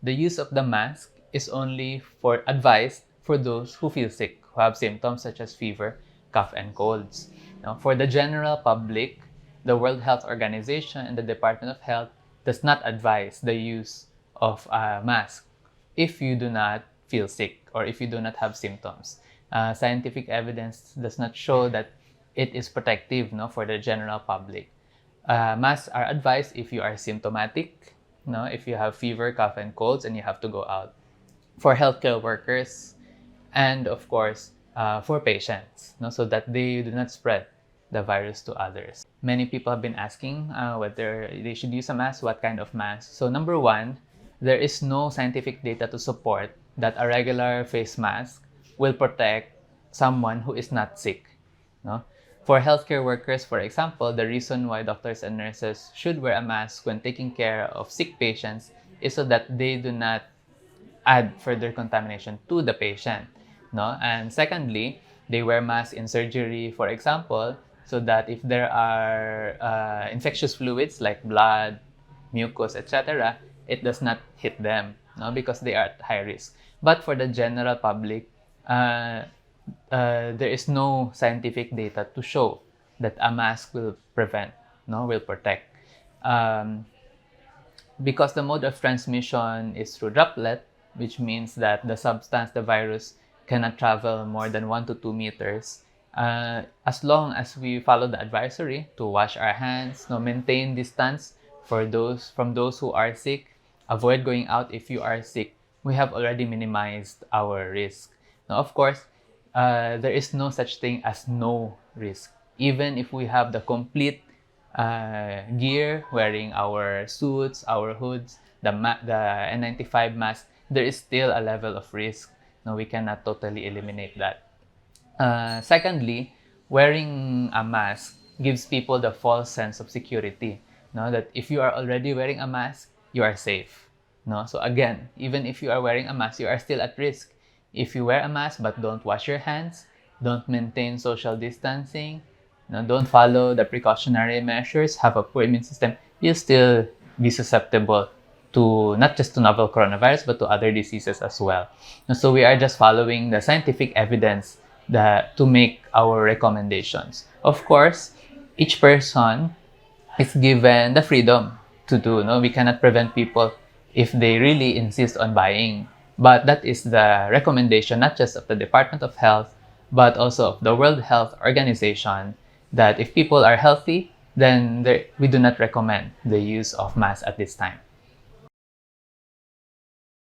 the use of the mask is only for advised for those who feel sick, who have symptoms such as fever, cough, and colds. Now, for the general public, the World Health Organization and the Department of Health does not advise the use of a mask if you do not feel sick or if you do not have symptoms. Scientific evidence does not show that it is protective, no, for the general public. Masks are advised if you are symptomatic, no, if you have fever, cough, and colds, and you have to go out. For healthcare workers, and of course, for patients, no, so that they do not spread the virus to others. Many people have been asking whether they should use a mask, what kind of mask. So number one, there is no scientific data to support that a regular face mask will protect someone who is not sick. No? For healthcare workers, for example, the reason why doctors and nurses should wear a mask when taking care of sick patients is so that they do not add further contamination to the patient. No? And secondly, they wear masks in surgery, for example, so that if there are infectious fluids like blood, mucus, etc., it does not hit them, no? Because they are at high risk. But for the general public, there is no scientific data to show that a mask will prevent, no, will protect. Because the mode of transmission is through droplet, which means that the substance, the virus, cannot travel more than 1 to 2 meters. As long as we follow the advisory to wash our hands, no, maintain distance from those who are sick, avoid going out if you are sick, we have already minimized our risk. Now, of course, there is no such thing as no risk. Even if we have the complete gear, wearing our suits, our hoods, the N95 mask, there is still a level of risk. No, we cannot totally eliminate that. Secondly, wearing a mask gives people the false sense of security. No, that if you are already wearing a mask, you are safe. No, so again, even if you are wearing a mask, you are still at risk. If you wear a mask but don't wash your hands, don't maintain social distancing, no, don't follow the precautionary measures, have a poor immune system, you'll still be susceptible to not just to novel coronavirus but to other diseases as well. And so we are just following the scientific evidence to make our recommendations. Of course, each person is given the freedom to do. No, we cannot prevent people if they really insist on buying. But that is the recommendation, not just of the Department of Health, but also of the World Health Organization, that if people are healthy, then we do not recommend the use of masks at this time.